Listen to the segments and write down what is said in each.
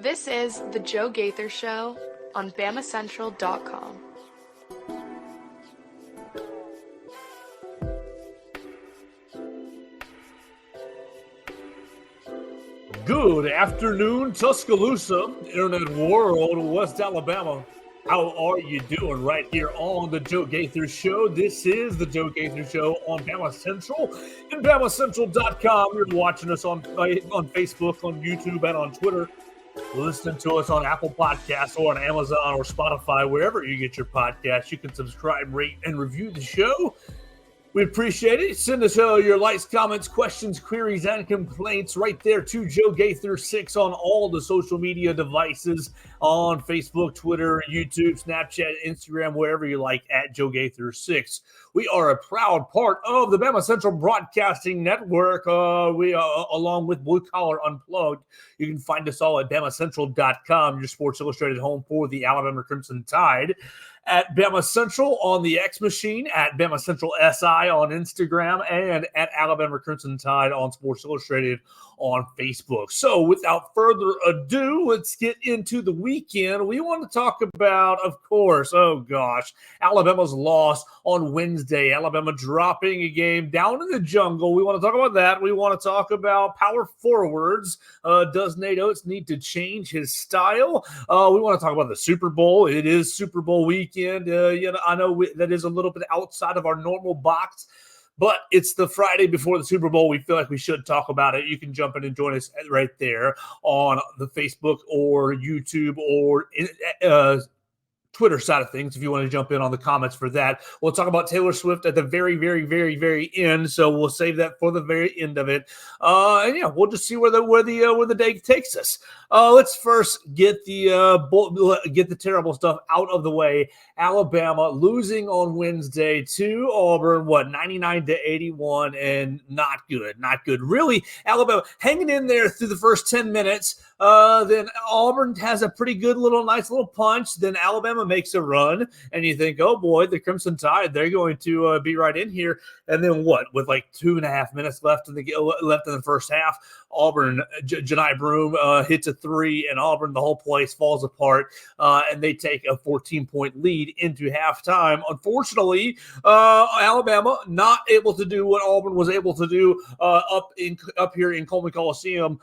This is The Joe Gaither Show on BamaCentral.com. Good afternoon, Tuscaloosa, Internet World, West Alabama. How are you doing right here on The Joe Gaither Show? This is The Joe Gaither Show on BamaCentral and BamaCentral.com. You're watching us on Facebook, on YouTube, and on Twitter. Listening to us on Apple Podcasts or on Amazon or Spotify, wherever you get your podcasts. You can subscribe, rate, and review the show. We appreciate it. Send us your likes, comments, questions, queries, and complaints right there to Joe Gaither 6 on all the social media devices on Facebook, Twitter, YouTube, Snapchat, Instagram, wherever you like, at Joe Gaither 6. We are a proud part of the BamaCentral Broadcasting Network. We along with Blue Collar Unplugged. You can find us all at BamaCentral.com, your Sports Illustrated home for the Alabama Crimson Tide. At BamaCentral on the X Machine, at BamaCentral SI on Instagram, and at Alabama Crimson Tide on Sports Illustrated on Facebook. So without further ado, let's get into the weekend. We want to talk about, of course, Alabama's loss on Wednesday. Alabama dropping a game down in the jungle. We want to talk about that. We want to talk about power forwards. Does Nate Oates need to change his style? We want to talk about the Super Bowl. It is Super Bowl weekend. I know that is a little bit outside of our normal box, but it's the Friday before the Super Bowl. We feel like we should talk about it. You can jump in and join us right there on the Facebook or YouTube or Twitter side of things if you want to jump in on the comments for that. We'll talk about Taylor Swift at the very, very, very, very end, so we'll save that for the very end of it. We'll just see where the day takes us. Let's first get the terrible stuff out of the way. Alabama losing on Wednesday to Auburn, 99-81, and not good. Really, Alabama hanging in there through the first 10 minutes. Then Auburn has a pretty good nice little punch. Then Alabama makes a run, and you think, oh boy, the Crimson Tide, they're going to be right in here. And then with like 2.5 minutes left in the first half, Auburn, Janai Broom hits a three, and Auburn, the whole place falls apart, and they take a 14-point lead into halftime. Unfortunately, Alabama not able to do what Auburn was able to do up here in Coleman Coliseum.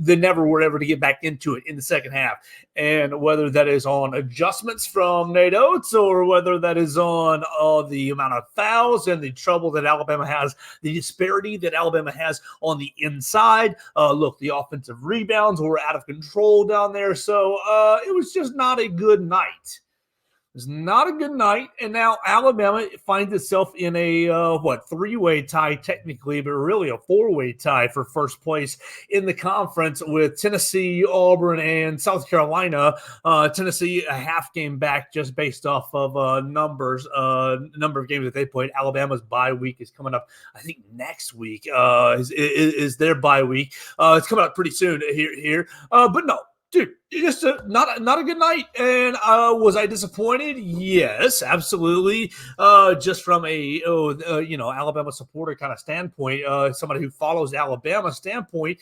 They never were able to get back into it in the second half. And whether that is on adjustments from Nate Oates or whether that is on the amount of fouls and the trouble that Alabama has, the disparity that Alabama has on the inside. The offensive rebounds were out of control down there. So it was just not a good night. It's not a good night, and now Alabama finds itself in a three-way tie technically, but really a four-way tie for first place in the conference with Tennessee, Auburn, and South Carolina. Tennessee a half game back just based off of number of games that they played. Alabama's bye week is coming up. I think next week is their bye week. It's coming up pretty soon here. But no. Dude, just not a good night. And was I disappointed? Yes, absolutely. Just from a Alabama supporter kind of standpoint, somebody who follows Alabama standpoint.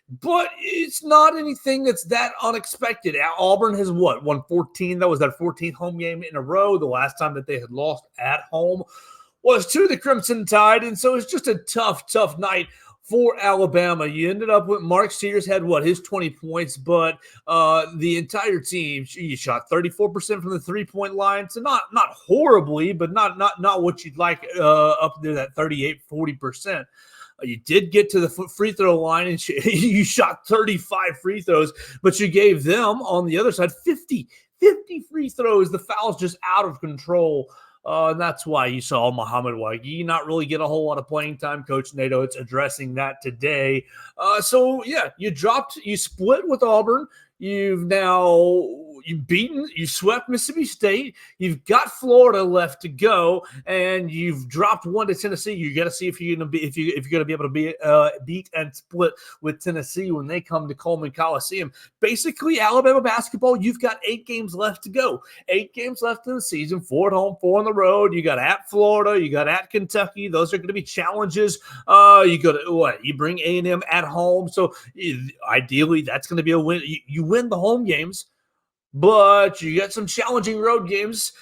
But it's not anything that's that unexpected. Auburn has won 14. That was their 14th home game in a row. The last time that they had lost at home was to the Crimson Tide. And so it's just a tough night for Alabama. You ended up with Mark Sears had his 20 points, but the entire team, you shot 34% from the 3-point line. So not horribly, but not what you'd like up there, that 38-40%. You did get to the free throw line and you shot 35 free throws, but you gave them on the other side 50 free throws. The foul's just out of control. And that's why you saw Muhammad Wague not really get a whole lot of playing time. Coach Nate Oates addressing that today. You split with Auburn. You've now you swept Mississippi State. You've got Florida left to go, and you've dropped one to Tennessee. You got to see if you're going to be able to beat and split with Tennessee when they come to Coleman Coliseum. Basically, Alabama basketball, you've got 8 games left to go. 8 games left in the season, 4 at home, 4 on the road. You got at Florida, you got at Kentucky. Those are going to be challenges. You go to what? You bring A&M at home. So ideally, that's going to be a win. You win the home games, but you got some challenging road games.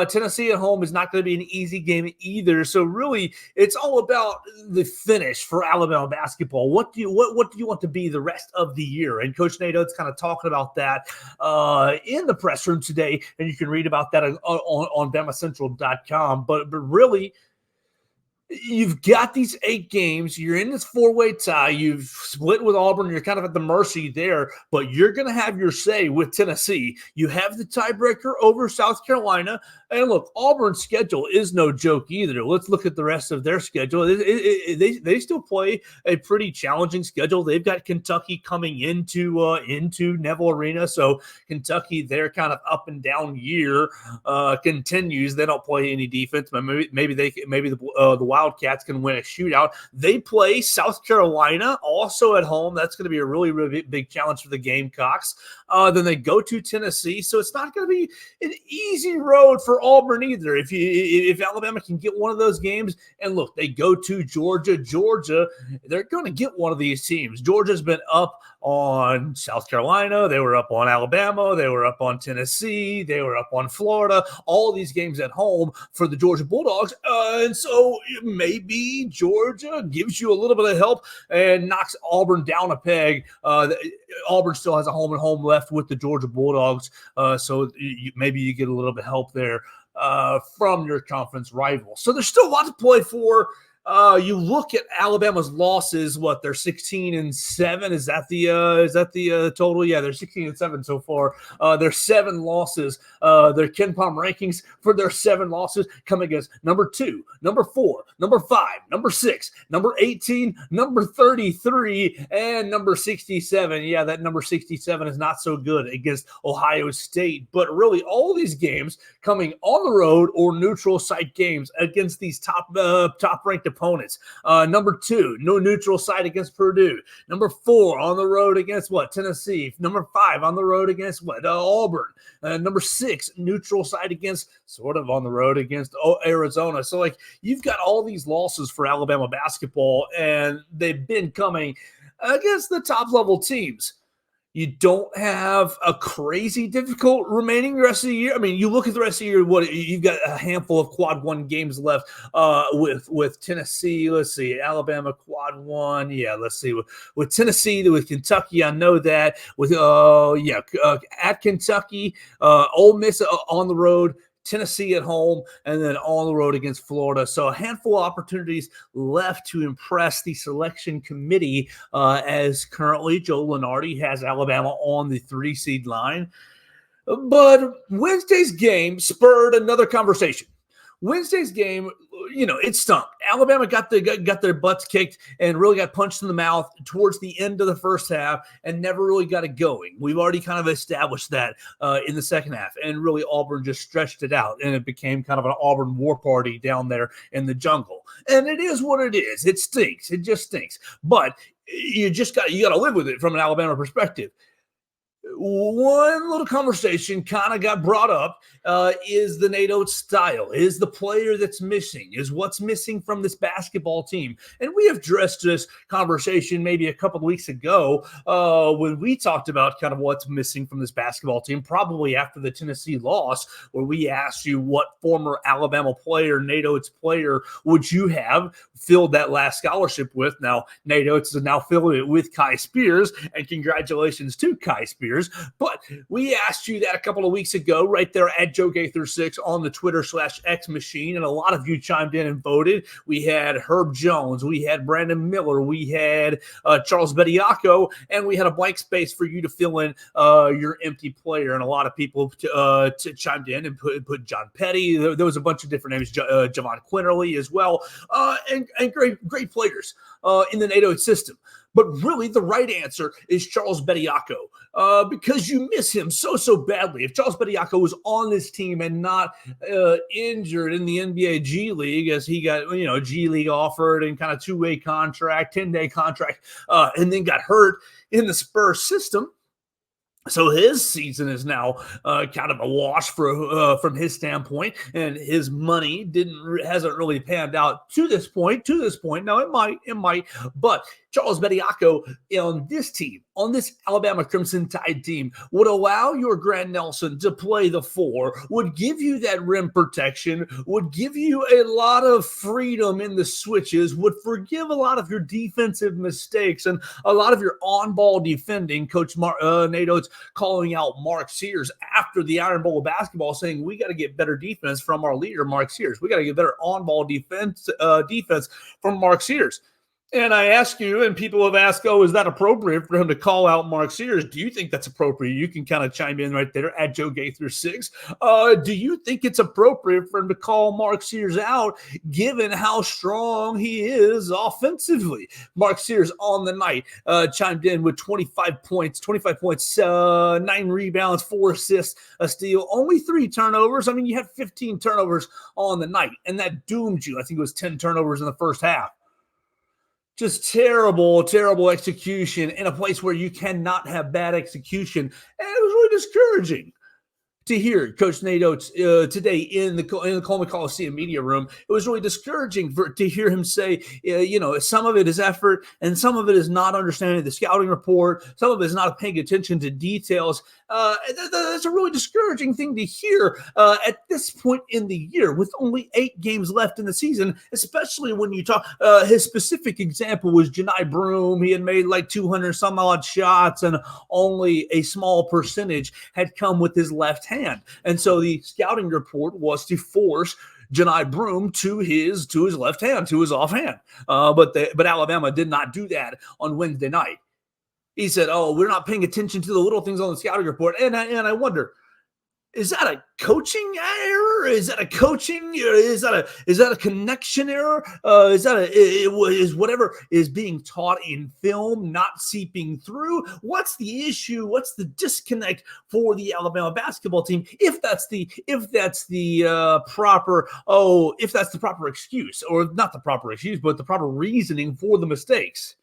Tennessee at home is not going to be an easy game either. So really, it's all about the finish for Alabama basketball. What do you want to be the rest of the year? And Coach Nate Oates kind of talking about that in the press room today, and you can read about that on BamaCentral.com. But really, you've got these 8 games. You're in this 4-way tie. You've split with Auburn. You're kind of at the mercy there, but you're going to have your say with Tennessee. You have the tiebreaker over South Carolina. And look, Auburn's schedule is no joke either. Let's look at the rest of their schedule. They still play a pretty challenging schedule. They've got Kentucky coming into Neville Arena. So Kentucky, their kind of up and down year continues. They don't play any defense, but maybe the Wildcats can win a shootout. They play South Carolina also at home. That's going to be a really, really big challenge for the Gamecocks. Then they go to Tennessee. So it's not going to be an easy road for Auburn either. If Alabama can get one of those games, and look, they go to Georgia, they're going to get one of these teams. Georgia's been up on South Carolina. They were up on Alabama. They were up on Tennessee. They were up on Florida. All of these games at home for the Georgia Bulldogs. And so maybe Georgia gives you a little bit of help and knocks Auburn down a peg. Auburn still has a home and home left with the Georgia Bulldogs. So maybe you get a little bit of help there from your conference rival. So there's still a lot to play for. You look at Alabama's losses. What, they're 16-7? Is that the total? Yeah, they're 16-7 so far. Their 7 losses. Their Ken Palm rankings for their 7 losses come against number 2, number 4, number 5, number 6, number 18, number 33, and number 67. Yeah, that number 67 is not so good against Ohio State. But really, all of these games coming on the road or neutral site games against these top ranked opponents. Number 2, no neutral site against Purdue. Number 4 on the road against Tennessee. Number 5 on the road against Auburn. Number 6 neutral site against on the road against Arizona. So you've got all these losses for Alabama basketball, and they've been coming against the top level teams. You don't have a crazy difficult remaining rest of the year. I mean, you look at the rest of the year, you've got a handful of quad 1 games left with Tennessee. Let's see, Alabama quad 1. Yeah, let's see. With Tennessee, with Kentucky, I know that. With at Kentucky, Ole Miss on the road, Tennessee at home, and then on the road against Florida. So a handful of opportunities left to impress the selection committee as currently Joe Lunardi has Alabama on the 3-seed line. But Wednesday's game spurred another conversation. Wednesday's game, it stunk. Alabama got their butts kicked and really got punched in the mouth towards the end of the first half and never really got it going. We've already kind of established that in the second half, and really Auburn just stretched it out, and it became kind of an Auburn war party down there in the jungle. And it is what it is. It stinks. It just stinks. But you got to live with it from an Alabama perspective. One little conversation kind of got brought up is the Nate Oates style, is the player that's missing, is what's missing from this basketball team. And we have addressed this conversation maybe a couple of weeks ago when we talked about kind of what's missing from this basketball team, probably after the Tennessee loss, where we asked you what former Alabama player, Nate Oates player, would you have filled that last scholarship with. Now, Nate Oates is now filling it with Kai Spears, and congratulations to Kai Spears. But we asked you that a couple of weeks ago right there at Joe Gaither 6 on the Twitter/X machine, and a lot of you chimed in and voted. We had Herb Jones, we had Brandon Miller, we had Charles Bediaco, and we had a blank space for you to fill in your empty player. And a lot of people chimed in and put John Petty. There was a bunch of different names, Javon Quinterly as well, and great players in the NATO system. But really, the right answer is Charles Bediako, because you miss him so badly. If Charles Bediako was on this team and not injured in the NBA G League, as he got G League offered and kind of 2-way contract, 10-day contract, and then got hurt in the Spurs system. So his season is now kind of a wash from his standpoint, and his money hasn't really panned out to this point. Now it might, but Charles Bediako on this team, on this Alabama Crimson Tide team, would allow your Grant Nelson to play the 4, would give you that rim protection, would give you a lot of freedom in the switches, would forgive a lot of your defensive mistakes and a lot of your on-ball defending. Coach Nate Oates calling out Mark Sears after the Iron Bowl of basketball, saying we got to get better defense from our leader, Mark Sears. We got to get better on-ball defense from Mark Sears. And I ask you, and people have asked, is that appropriate for him to call out Mark Sears? Do you think that's appropriate? You can kind of chime in right there at Joe Gaither 6. Do you think it's appropriate for him to call Mark Sears out, given how strong he is offensively? Mark Sears on the night chimed in with 25 points, 9 rebounds, 4 assists, a steal, only 3 turnovers. I mean, you had 15 turnovers on the night, and that doomed you. I think it was 10 turnovers in the first half. Just terrible execution in a place where you cannot have bad execution. And it was really discouraging to hear Coach Nate Oates today in the Coleman Coliseum media room. It was really discouraging to hear him say, some of it is effort and some of it is not understanding the scouting report. Some of it is not paying attention to details. That's a really discouraging thing to hear at this point in the year with only 8 games left in the season, especially when you talk, his specific example was Janai Broome. He had made like 200 some odd shots and only a small percentage had come with his left hand. And so the scouting report was to force Janai Broome to his left hand, to his offhand. But Alabama did not do that on Wednesday night. He said, we're not paying attention to the little things on the scouting report. And I wonder, is that a coaching error? Is that a coaching? Is that a connection error? Is whatever is being taught in film not seeping through? What's the issue? What's the disconnect for the Alabama basketball team? If that's the proper excuse, or not the proper excuse, but the proper reasoning for the mistakes.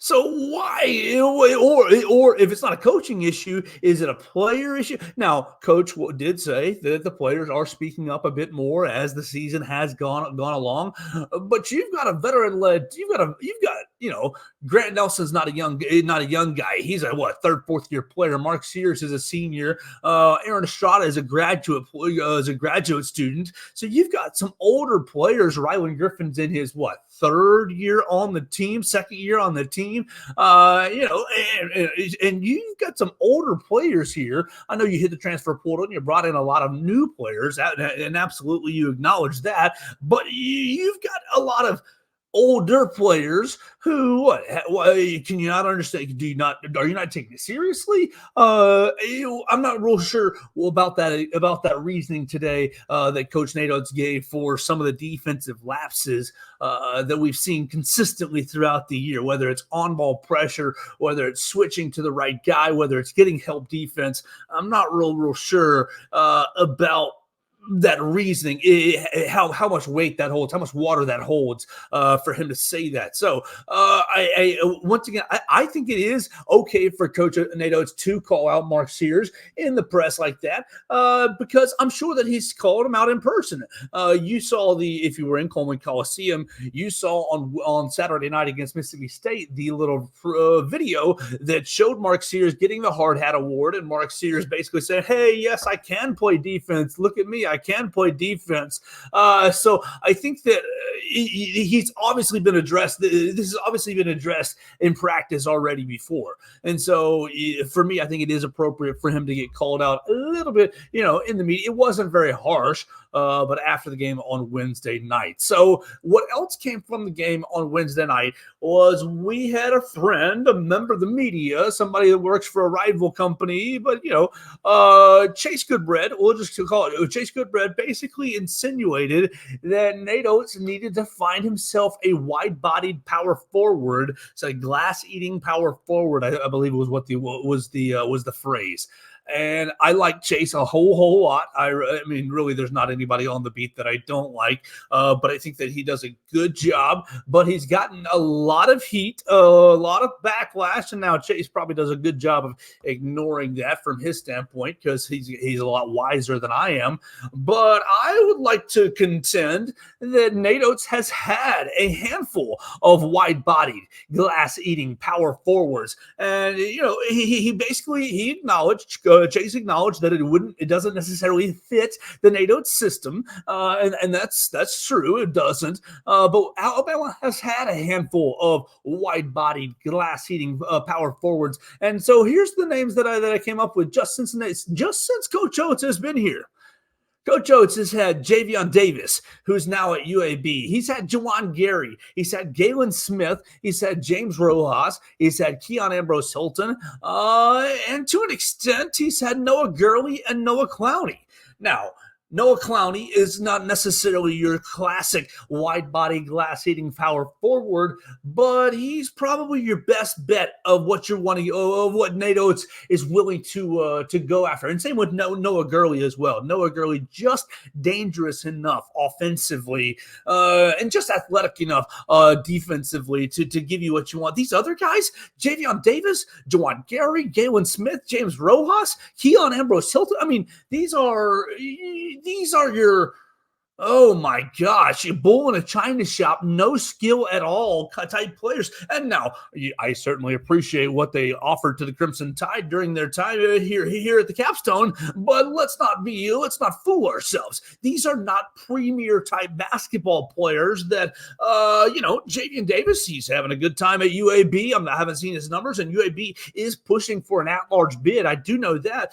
So why, or if it's not a coaching issue, is it a player issue? Now, Coach did say that the players are speaking up a bit more as the season has gone along. But you've got a veteran-led. You've got Grant Nelson's not a young guy. He's a third, fourth year player. Mark Sears is a senior. Aaron Estrada is a graduate student. So you've got some older players. Rylan Griffin's in his third year on the team, second year on the team. And you've got some older players here. I know you hit the transfer portal and you brought in a lot of new players, and absolutely you acknowledge that. But you've got a lot of older players who can you not understand? Are you not taking it seriously? I'm not real sure about that reasoning today that Coach Nate Oates gave for some of the defensive lapses that we've seen consistently throughout the year, whether it's on-ball pressure, whether it's switching to the right guy, whether it's getting help defense. I'm not real sure about that reasoning, how much weight that holds, how much water that holds for him to say that. So once again, I think it is okay for Coach Nate Oates to call out Mark Sears in the press like that because I'm sure that he's called him out in person. You saw if you were in Coleman Coliseum, you saw on Saturday night against Mississippi State the little video that showed Mark Sears getting the Hard Hat Award, and Mark Sears basically said, "Hey, yes, I can play defense. Look at me, I can play defense." So I think that he's obviously been addressed. This has obviously been addressed in practice already before. And so for me, I think it is appropriate for him to get called out a little bit, in the media. It wasn't very harsh, but after the game on Wednesday night. So what else came from the game on Wednesday night was we had a friend, a member of the media, somebody that works for a rival company, but, Chase Goodbread, we'll just call it Chase Goodbread basically insinuated that Nate Oates needed to find himself a wide-bodied power forward, so a glass-eating power forward. I believe was what was the phrase. And I like Chase a whole lot. I mean, really, there's not anybody on the beat that I don't like, but I think that he does a good job. But he's gotten a lot of heat, a lot of backlash, and now Chase probably does a good job of ignoring that from his standpoint because he's a lot wiser than I am. But I would like to contend that Nate Oates has had a handful of wide-bodied, glass-eating power forwards, and he basically acknowledged. Chase acknowledged that it doesn't necessarily fit the Nate Oates system, and that's true. It doesn't. But Alabama has had a handful of wide-bodied, glass-eating power forwards, and so here's the names that I came up with just since Coach Oates has been here. Coach Oates has had Javion Davis, who's now at UAB. He's had Juwan Gary. He's had Galen Smith. He's had James Rojas. He's had Keon Ambrose Hilton. And to an extent, he's had Noah Gurley and Noah Clowney. Now, Noah Clowney is not necessarily your classic wide-body, glass-eating power forward, but he's probably your best bet of what you're wanting, of what Nate Oates is willing to go after. And same with Noah Gurley as well. Noah Gurley just dangerous enough offensively, and just athletic enough defensively to give you what you want. These other guys, Javion Davis, Juwan Gary, Galen Smith, James Rojas, Keon Ambrose Hilton. I mean, these are your, oh my gosh, a bull in a china shop, no skill at all type players. And now I certainly appreciate what they offered to the Crimson Tide during their time here at the Capstone, but let's not fool ourselves. These are not premier type basketball players that, Javion Davis, he's having a good time at UAB. I haven't seen his numbers, and UAB is pushing for an at-large bid. I do know that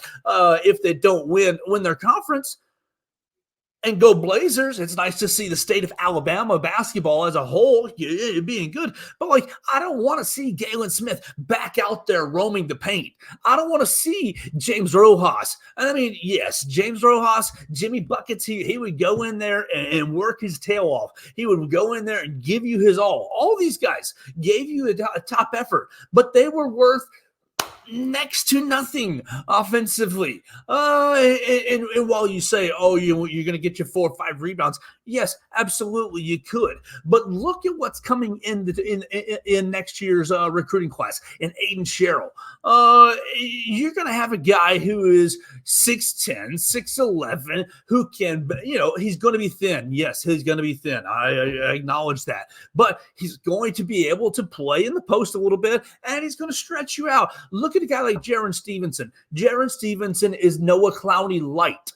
if they don't win their conference. And go Blazers. It's nice to see the state of Alabama basketball as a whole being good. But, I don't want to see Galen Smith back out there roaming the paint. I don't want to see James Rojas. I mean, yes, James Rojas, Jimmy Buckets, he would go in there and work his tail off. He would go in there and give you his all. All these guys gave you a top effort, but they were worth next to nothing offensively. And while you say, you're going to get your 4 or 5 rebounds, yes, absolutely you could. But look at what's coming in next year's recruiting class in Aiden Sherrill. You're going to have a guy who is 6'10", 6'11", who can, he's going to be thin. Yes, he's going to be thin. I acknowledge that. But he's going to be able to play in the post a little bit, and he's going to stretch you out. Look at a guy like Jaron Stevenson. Jaron Stevenson is Noah Clowney light.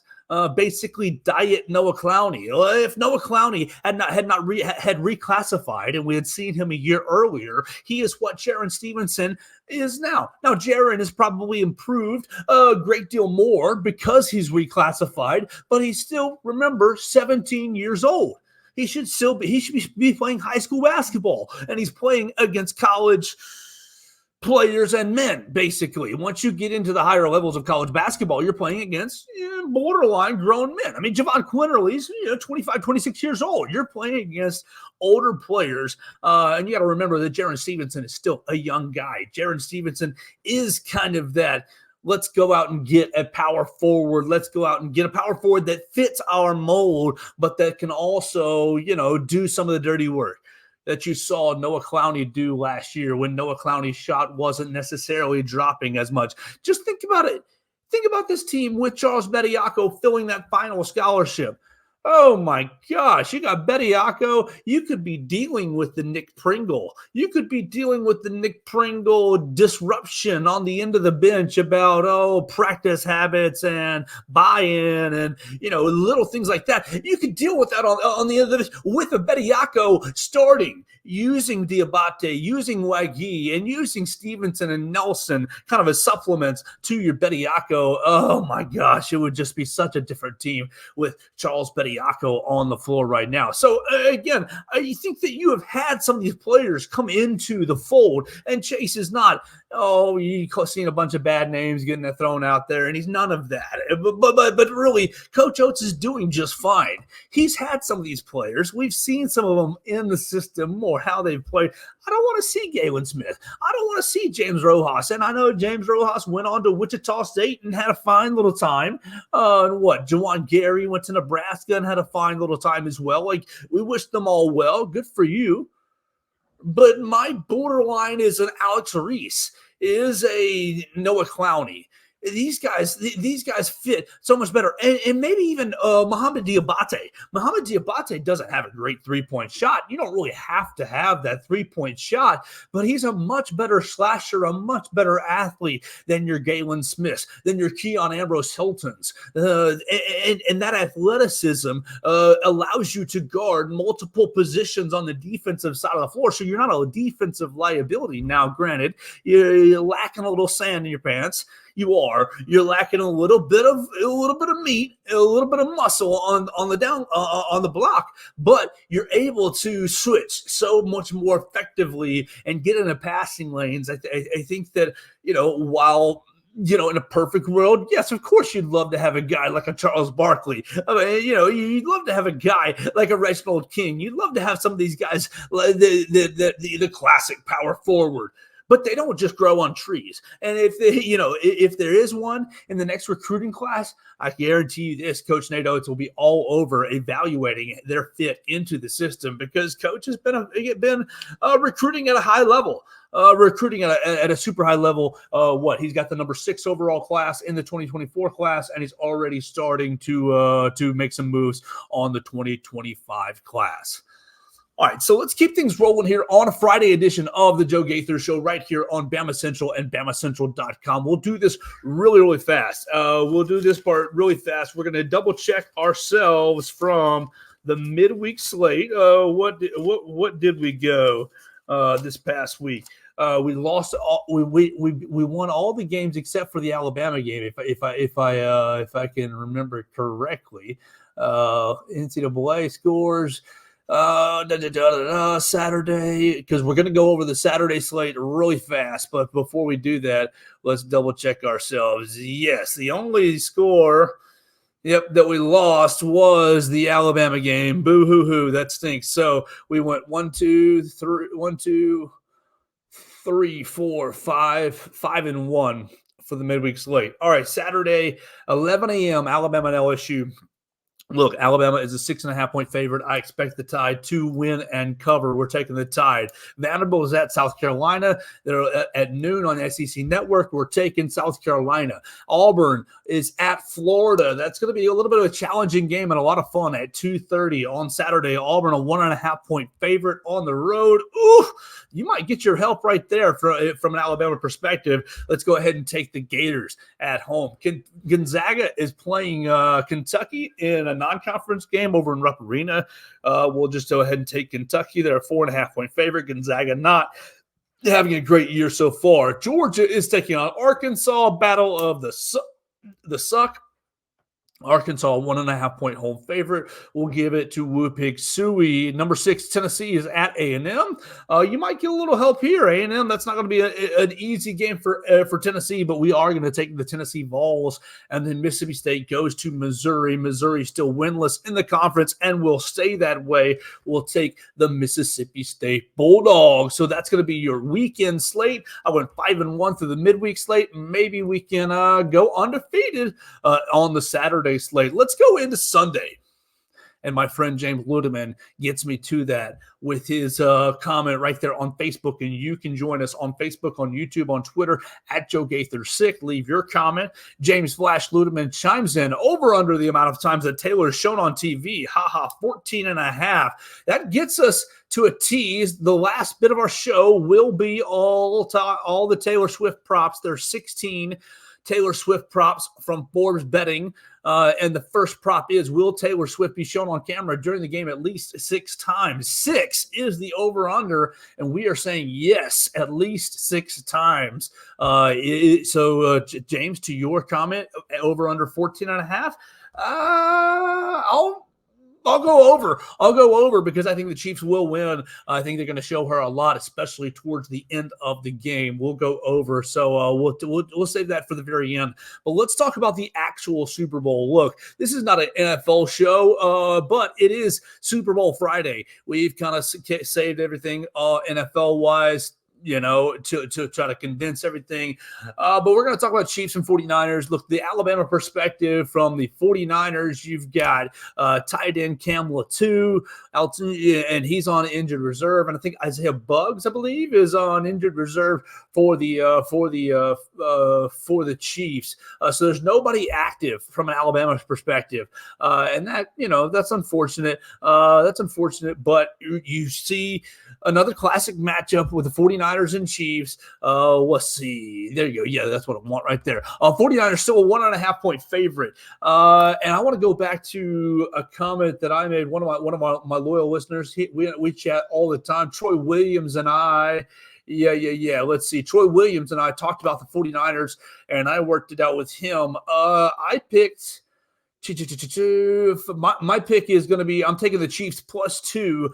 Basically diet Noah Clowney. If Noah Clowney had reclassified and we had seen him a year earlier, he is what Jaron Stevenson is now. Now, Jaron has probably improved a great deal more because he's reclassified, but he's still, remember, 17 years old. He should be playing high school basketball, and he's playing against college players and men, basically. Once you get into the higher levels of college basketball, you're playing against borderline grown men. I mean, Javon Quinterly's 25, 26 years old. You're playing against older players, and you got to remember that Jaron Stevenson is still a young guy. Jaron Stevenson is kind of that, let's go out and get a power forward. Let's go out and get a power forward that fits our mold, but that can also, do some of the dirty work that you saw Noah Clowney do last year when Noah Clowney's shot wasn't necessarily dropping as much. Just think about it. Think about this team with Charles Bediako filling that final scholarship. Oh my gosh, you got Bediako. You could be dealing with the Nick Pringle. You could be dealing with the Nick Pringle disruption on the end of the bench about, practice habits and buy-in and, little things like that. You could deal with that on the end of this with a Bediako starting, using Diabate, using Wagee, and using Stevenson and Nelson kind of as supplements to your Bediako. Oh my gosh, it would just be such a different team with Charles Bediako Bediako on the floor right now. So, again, you think that you have had some of these players come into the fold, and Chase is not, you seen a bunch of bad names getting that thrown out there, and he's none of that. But really, Coach Oates is doing just fine. He's had some of these players. We've seen some of them in the system more, how they've played. I don't want to see Galen Smith. I don't want to see James Rojas. And I know James Rojas went on to Wichita State and had a fine little time. Jawan Gary went to Nebraska and had a fine little time as well. Like, we wish them all well. Good for you. But my borderline is an Alex Reese, is a Noah Clowney. These guys fit so much better. And maybe even Mohamed Diabate. Mohamed Diabate doesn't have a great three-point shot. You don't really have to have that three-point shot, but he's a much better slasher, a much better athlete than your Galen Smiths, than your Keon Ambrose Hiltons. And that athleticism allows you to guard multiple positions on the defensive side of the floor, so you're not a defensive liability. Now, granted, you're lacking a little sand in your pants. You're lacking a little bit of meat, a little bit of muscle on the block, but you're able to switch so much more effectively and get into passing lanes. I think that, while, in a perfect world, yes, of course, you'd love to have a guy like a Charles Barkley. I mean, you'd love to have a guy like a Reginald King. You'd love to have some of these guys, the classic power forward. But they don't just grow on trees. And if there is one in the next recruiting class, I guarantee you this, Coach Nate Oates will be all over evaluating their fit into the system, because Coach has been recruiting at a high level. Recruiting at a super high level. He's got the number 6 overall class in the 2024 class, and he's already starting to make some moves on the 2025 class. All right, so let's keep things rolling here on a Friday edition of the Joe Gaither Show right here on BamaCentral and BamaCentral.com. We'll do this really, really fast. We'll do this part really fast. We're going to double check ourselves from the midweek slate. What did we go this past week? We lost. We won all the games except for the Alabama game, if I can remember correctly. NCAA scores. Saturday, because we're going to go over the Saturday slate really fast. But before we do that, let's double check ourselves. Yes, the only score that we lost was the Alabama game. Boo hoo hoo, that stinks. So we went 1, 2, 3, 4, 5, 5-1 for the midweek slate. All right, Saturday, 11 a.m., Alabama and LSU. Look, Alabama is a 6.5-point favorite. I expect the Tide to win and cover. We're taking the Tide. Vanderbilt is at South Carolina. They're at noon on SEC Network. We're taking South Carolina. Auburn is at Florida. That's going to be a little bit of a challenging game and a lot of fun at 2:30 on Saturday. Auburn, a 1.5-point favorite on the road. Ooh, you might get your help right there from an Alabama perspective. Let's go ahead and take the Gators at home. Gonzaga is playing Kentucky in a non-conference game over in Rupp Arena. We'll just go ahead and take Kentucky. They're a 4.5-point favorite. Gonzaga not having a great year so far. Georgia is taking on Arkansas. Battle of the Suck. Arkansas, 1.5-point home favorite. We'll give it to Whoopig Suey. Number 6, Tennessee is at A&M. You might get a little help here. A&M, that's not going to be an easy game for Tennessee, but we are going to take the Tennessee Vols. And then Mississippi State goes to Missouri. Missouri still winless in the conference and will stay that way. We'll take the Mississippi State Bulldogs. So that's going to be your weekend slate. I went 5-1 through the midweek slate. Maybe we can go undefeated on the Saturday slate. Let's go into Sunday. And my friend James Ludeman gets me to that with his comment right there on Facebook. And you can join us on Facebook, on YouTube, on Twitter, at Joe Gaither Sick. Leave your comment. James Flash Ludeman chimes in over under the amount of times that Taylor is shown on TV. 14.5. That gets us to a tease. The last bit of our show will be all the Taylor Swift props. There's 16 Taylor Swift props from Forbes Betting. And the first prop is, will Taylor Swift be shown on camera during the game at least 6 times? 6 is the over-under, and we are saying yes, at least 6 times. James, to your comment, over-under 14.5, I'll go over. I'll go over because I think the Chiefs will win. I think they're going to show her a lot, especially towards the end of the game. We'll go over. So we'll save that for the very end. But let's talk about the actual Super Bowl. Look, this is not an NFL show, but it is Super Bowl Friday. We've kind of saved everything NFL wise, to try to condense everything. But we're going to talk about Chiefs and 49ers. Look, the Alabama perspective from the 49ers, you've got tight end Cam Latu, and he's on injured reserve. And I think Isaiah Buggs, I believe, is on injured reserve for the Chiefs. So there's nobody active from an Alabama perspective. And that's unfortunate. But you see another classic matchup with the 49ers and Chiefs. Let's see. There you go. Yeah, that's what I want right there. 49ers still a 1.5 point favorite. And I want to go back to a comment that I made. One of my loyal listeners. We chat all the time. Troy Williams and I. Yeah. Let's see. Troy Williams and I talked about the 49ers, and I worked it out with him. I picked. My pick is going to be, I'm taking the Chiefs +2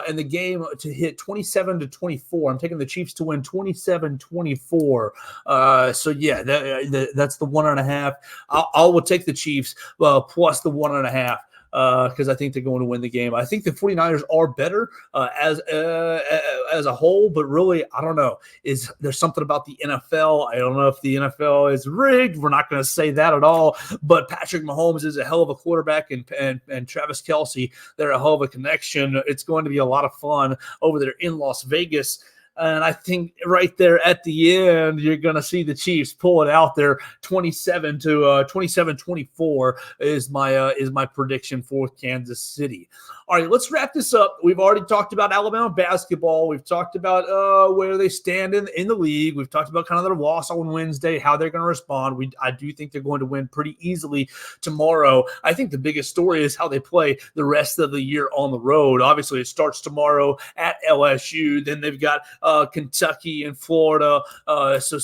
and the game to hit 27-24. I'm taking the Chiefs to win 27-24. So yeah, that's the 1.5. I will take the Chiefs plus the 1.5. Because I think they're going to win the game. I think the 49ers are better as a whole, but really, I don't know. There's something about the NFL? I don't know if the NFL is rigged. We're not going to say that at all. But Patrick Mahomes is a hell of a quarterback, and Travis Kelce, they're a hell of a connection. It's going to be a lot of fun over there in Las Vegas. And I think right there at the end, you're going to see the Chiefs pull it out there. 27-24 is my prediction for Kansas City. All right, let's wrap this up. We've already talked about Alabama basketball. We've talked about where they stand in the league. We've talked about kind of their loss on Wednesday, how they're going to respond. I do think they're going to win pretty easily tomorrow. I think the biggest story is how they play the rest of the year on the road. Obviously, it starts tomorrow at LSU. Then they've got Kentucky and Florida. So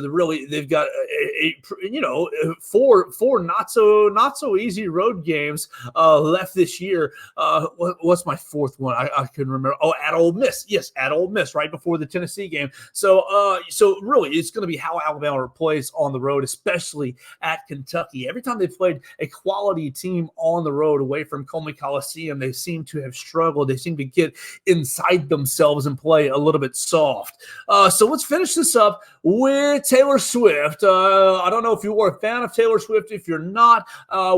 they've got four not so easy road games left this year. What's my fourth one? I couldn't remember. Oh, at Ole Miss. Yes, at Ole Miss, right before the Tennessee game. So really, it's going to be how Alabama plays on the road, especially at Kentucky. Every time they've played a quality team on the road away from Coleman Coliseum, they seem to have struggled. They seem to get inside themselves and play a little bit soft. So let's finish this up with Taylor Swift. I don't know if you were a fan of Taylor Swift. If you're not,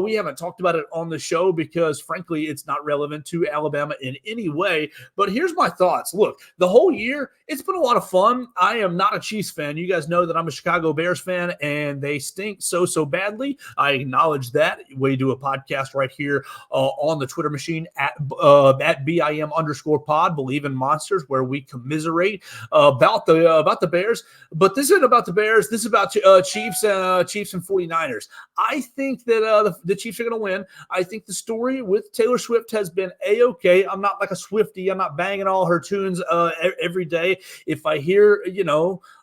we haven't talked about it on the show because, frankly, it's not relevant to Alabama in any way. But here's my thoughts. Look, the whole year, it's been a lot of fun. I am not a Chiefs fan. You guys know that I'm a Chicago Bears fan, and they stink so badly. I acknowledge that. We do a podcast right here on the Twitter machine at BIM_pod, Believe in Monsters, where we commiserate about the Bears. But this isn't about the Bears. This is about Chiefs and 49ers. I think that the Chiefs are going to win. I think the story with Taylor Swift has been A-okay. I'm not like a Swiftie. I'm not banging all her tunes every day. If I hear,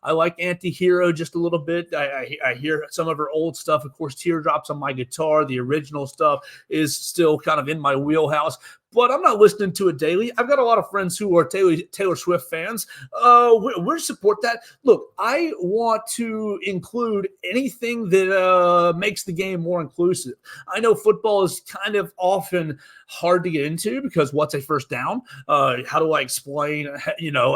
I like Anti-Hero just a little bit. I hear some of her old stuff. Of course, Teardrops on My Guitar. The original stuff is still kind of in my wheelhouse. But I'm not listening to it daily. I've got a lot of friends who are Taylor Swift fans. We support that. Look, I want to include anything that makes the game more inclusive. I know football is kind of often hard to get into because what's a first down? How do I explain,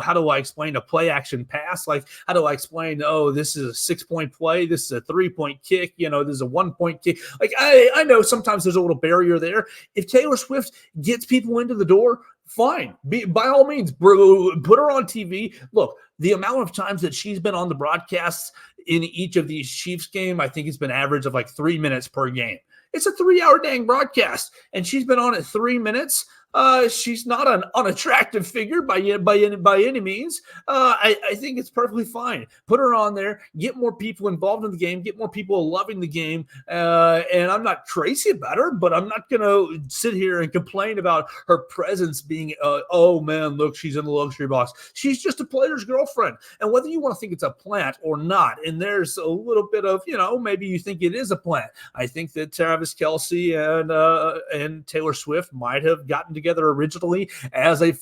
how do I explain a play action pass? Like, how do I explain, this is a 6-point play. This is a 3-point kick. This is a 1-point kick. Like, I know sometimes there's a little barrier there. If Taylor Swift gets people into the door, fine. By all means, put her on TV. Look, the amount of times that she's been on the broadcasts in each of these Chiefs games, I think it's been average of like 3 minutes per game. It's a 3-hour dang broadcast, and she's been on it 3 minutes. She's not an unattractive figure by any means. I think it's perfectly fine. Put her on there, get more people involved in the game, get more people loving the game. And I'm not crazy about her, but I'm not gonna sit here and complain about her presence being. Oh man, look, she's in the luxury box. She's just a player's girlfriend, and whether you want to think it's a plant or not, and there's a little bit of maybe you think it is a plant. I think that Travis Kelce and Taylor Swift might have gotten together originally as a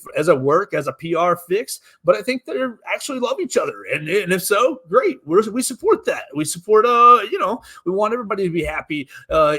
PR fix, but I think they actually love each other, and if so, great. We support that. We support we want everybody to be happy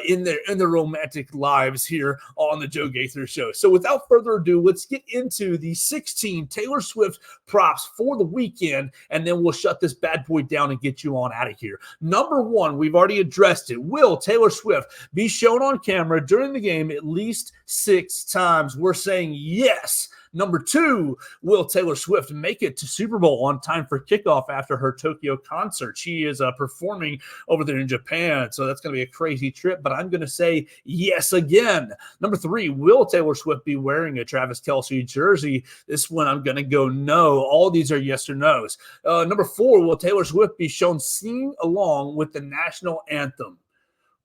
in their romantic lives here on the Joe Gaither Show. So without further ado, let's get into the 16 Taylor Swift props for the weekend, and then we'll shut this bad boy down and get you on out of here. Number one, we've already addressed it. Will Taylor Swift be shown on camera during the game at least 6 times? We're saying yes. Number two, will Taylor Swift make it to Super Bowl on time for kickoff after her Tokyo concert? She is performing over there in Japan, so that's going to be a crazy trip, but I'm going to say yes again. Number three, will Taylor Swift be wearing a Travis Kelce jersey? This one I'm going to go no. All these are yes or no's. Number four, will Taylor Swift be shown singing along with the national anthem?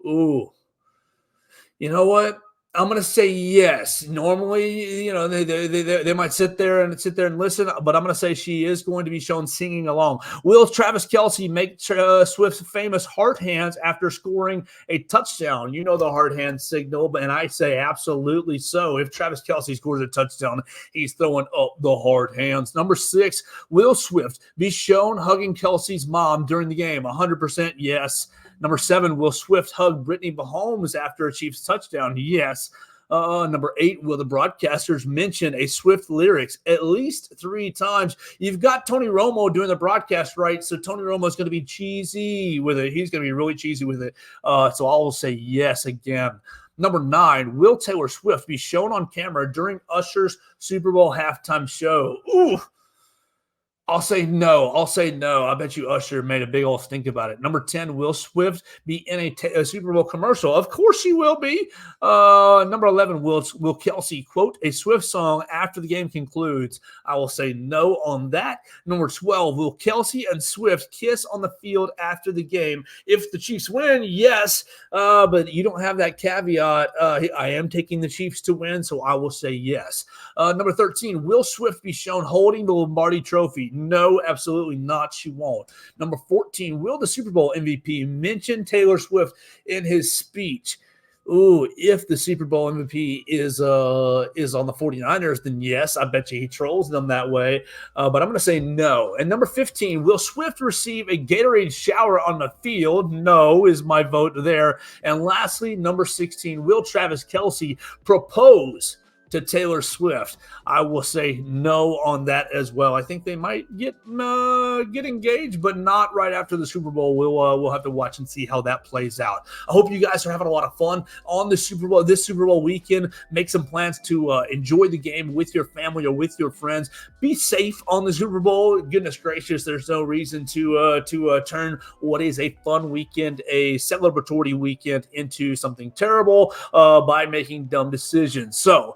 Ooh. You know what? I'm going to say yes. Normally, they might sit there and listen, but I'm going to say she is going to be shown singing along. Will Travis Kelce make Swift's famous heart hands after scoring a touchdown? You know the heart hand signal, and I say absolutely so. If Travis Kelce scores a touchdown, he's throwing up the heart hands. Number 6, will Swift be shown hugging Kelce's mom during the game? 100% yes. Number 7, will Swift hug Brittany Mahomes after a Chiefs touchdown? Yes. Number 8, will the broadcasters mention a Swift lyrics at least 3 times? You've got Tony Romo doing the broadcast, right? So Tony Romo is going to be cheesy with it. He's going to be really cheesy with it. So I will say yes again. Number 9, will Taylor Swift be shown on camera during Usher's Super Bowl halftime show? Ooh. I'll say no. I bet you Usher made a big old stink about it. Number 10, will Swift be in a Super Bowl commercial? Of course she will be. Number 11, will Kelce quote a Swift song after the game concludes? I will say no on that. Number 12, will Kelce and Swift kiss on the field after the game? If the Chiefs win, yes, but you don't have that caveat. I am taking the Chiefs to win, so I will say yes. Number 13, will Swift be shown holding the Lombardi Trophy? No, absolutely not. She won't. Number 14, will the Super Bowl MVP mention Taylor Swift in his speech? Ooh, if the Super Bowl MVP is on the 49ers, then yes, I bet you he trolls them that way. But I'm going to say no. And number 15, will Swift receive a Gatorade shower on the field? No is my vote there. And lastly, number 16, will Travis Kelce propose to Taylor Swift? I will say no on that as well. I think they might get engaged, but not right after the Super Bowl. We'll have to watch and see how that plays out. I hope you guys are having a lot of fun on the Super Bowl this Super Bowl weekend. Make some plans to enjoy the game with your family or with your friends. Be safe on the Super Bowl. Goodness gracious, there's no reason to turn what is a fun weekend, a celebratory weekend, into something terrible by making dumb decisions. So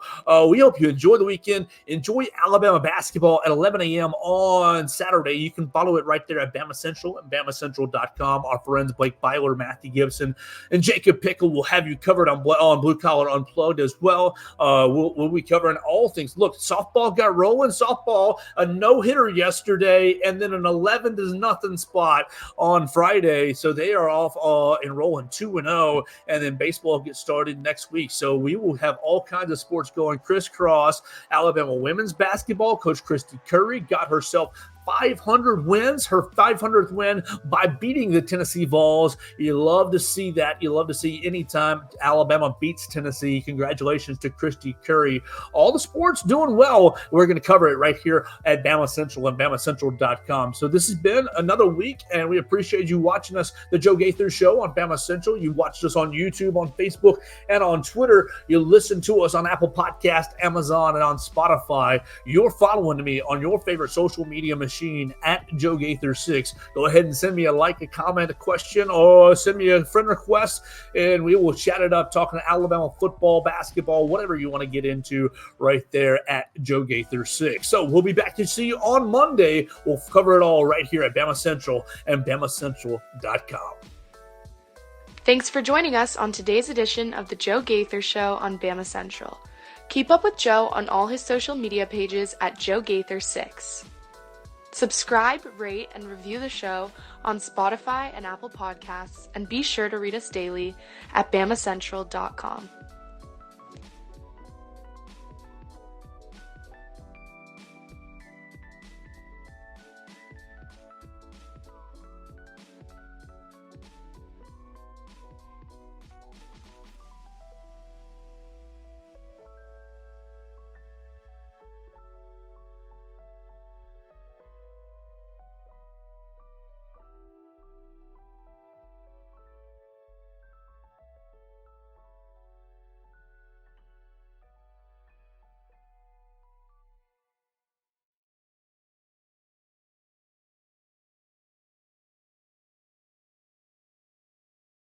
we hope you enjoy the weekend. Enjoy Alabama basketball at 11 a.m. on Saturday. You can follow it right there at BamaCentral and BamaCentral.com. Our friends Blake Byler, Matthew Gibson, and Jacob Pickle will have you covered on Blue Collar Unplugged as well. We'll be covering all things. Look, softball got rolling. Softball, a no-hitter yesterday, and then an 11-0 spot on Friday. So they are off enrolling 2-0, and then baseball gets started next week. So we will have all kinds of sports going crisscross. Alabama women's basketball, Coach Christy Curry got herself 500 wins, her 500th win by beating the Tennessee Vols. You love to see that. You love to see anytime Alabama beats Tennessee. Congratulations to Christy Curry. All the sports doing well. We're going to cover it right here at BamaCentral and BamaCentral.com. So this has been another week, and we appreciate you watching us, the Joe Gaither Show on BamaCentral. You watched us on YouTube, on Facebook, and on Twitter. You listen to us on Apple Podcast, Amazon, and on Spotify. You're following me on your favorite social media machine machine at Joe Gaither 6. Go ahead and send me a like, a comment, a question, or send me a friend request, and we will chat it up talking Alabama football, basketball, whatever you want to get into right there at Joe Gaither 6. So we'll be back to see you on Monday. We'll cover it all right here at Bama Central and BamaCentral.com. Thanks for joining us on today's edition of the Joe Gaither Show on Bama Central. Keep up with Joe on all his social media pages at Joe Gaither 6. Subscribe, rate, and review the show on Spotify and Apple Podcasts, and be sure to read us daily at BamaCentral.com.